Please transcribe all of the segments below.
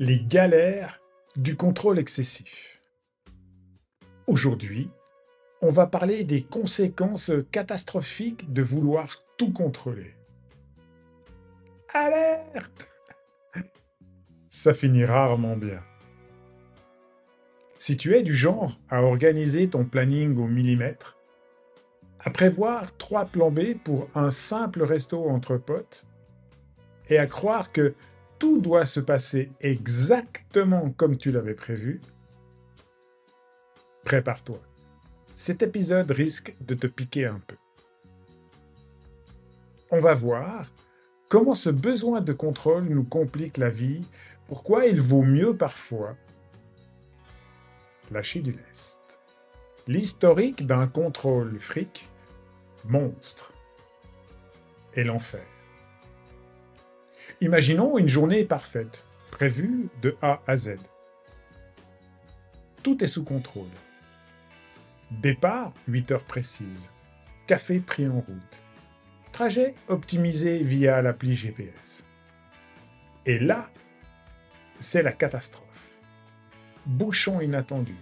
Les galères du contrôle excessif. Aujourd'hui, on va parler des conséquences catastrophiques de vouloir tout contrôler. Alerte! Ça finit rarement bien. Si tu es du genre à organiser ton planning au millimètre, à prévoir 3 plans B pour un simple resto entre potes, et à croire que tout doit se passer exactement comme tu l'avais prévu, prépare-toi. Cet épisode risque de te piquer un peu. On va voir comment ce besoin de contrôle nous complique la vie, pourquoi il vaut mieux parfois lâcher du lest. L'historique d'un contrôle fric, monstre, et l'enfer. Imaginons une journée parfaite, prévue de A à Z. Tout est sous contrôle. Départ, 8 heures précises. Café pris en route. Trajet optimisé via l'appli GPS. Et là, c'est la catastrophe. Bouchon inattendu.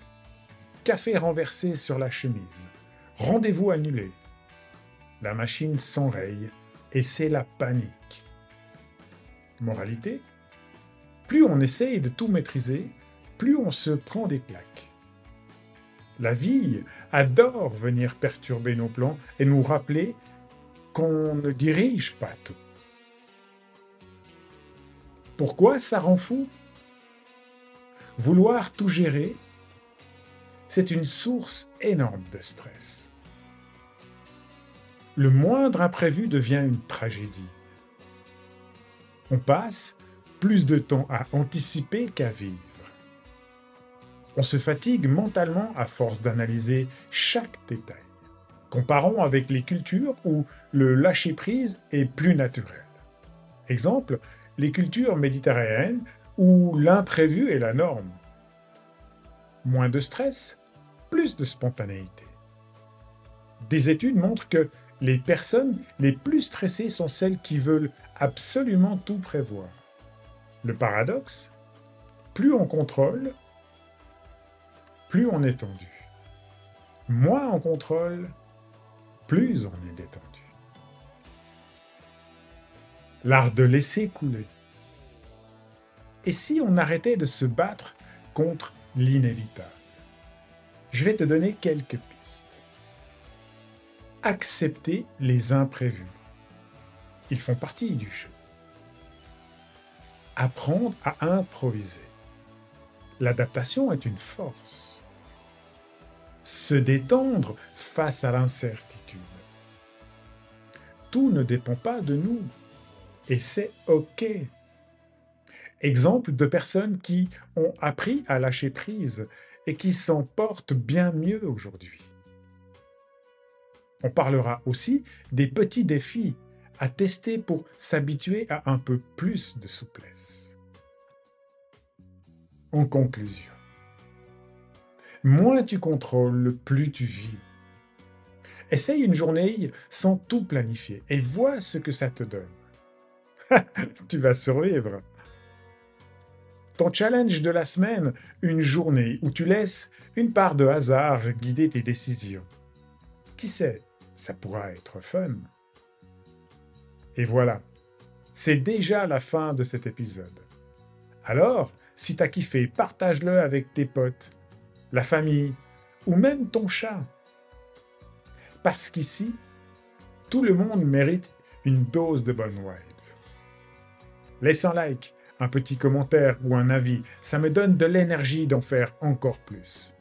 Café renversé sur la chemise. Rendez-vous annulé. La machine s'enraye et c'est la panique. Moralité, plus on essaye de tout maîtriser, plus on se prend des claques. La vie adore venir perturber nos plans et nous rappeler qu'on ne dirige pas tout. Pourquoi ça rend fou? Vouloir tout gérer, c'est une source énorme de stress. Le moindre imprévu devient une tragédie. On passe plus de temps à anticiper qu'à vivre. On se fatigue mentalement à force d'analyser chaque détail. Comparons avec les cultures où le lâcher-prise est plus naturel. Exemple, les cultures méditerranéennes où l'imprévu est la norme. Moins de stress, plus de spontanéité. Des études montrent que les personnes les plus stressées sont celles qui veulent absolument tout prévoir. Le paradoxe, plus on contrôle, plus on est tendu. Moins on contrôle, plus on est détendu. L'art de laisser couler. Et si on arrêtait de se battre contre l'inévitable? Je vais te donner quelques pistes. Accepter les imprévus. Ils font partie du jeu. Apprendre à improviser. L'adaptation est une force. Se détendre face à l'incertitude. Tout ne dépend pas de nous. Et c'est OK. Exemple de personnes qui ont appris à lâcher prise et qui s'en portent bien mieux aujourd'hui. On parlera aussi des petits défis à tester pour s'habituer à un peu plus de souplesse. En conclusion, moins tu contrôles, plus tu vis. Essaye une journée sans tout planifier et vois ce que ça te donne. Tu vas survivre. Ton challenge de la semaine, une journée où tu laisses une part de hasard guider tes décisions. Qui sait, ça pourra être fun. Et voilà, c'est déjà la fin de cet épisode. Alors, si t'as kiffé, partage-le avec tes potes, la famille ou même ton chat. Parce qu'ici, tout le monde mérite une dose de bonnes vibes. Laisse un like, un petit commentaire ou un avis, ça me donne de l'énergie d'en faire encore plus.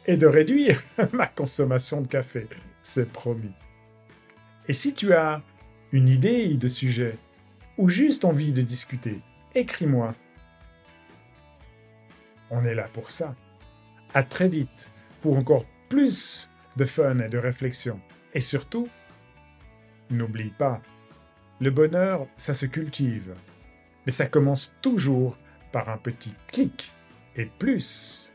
Et de réduire ma consommation de café, c'est promis. Et si tu as une idée de sujet ou juste envie de discuter, écris-moi. On est là pour ça. À très vite pour encore plus de fun et de réflexion. Et surtout, n'oublie pas, le bonheur, ça se cultive. Mais ça commence toujours par un petit clic et plus.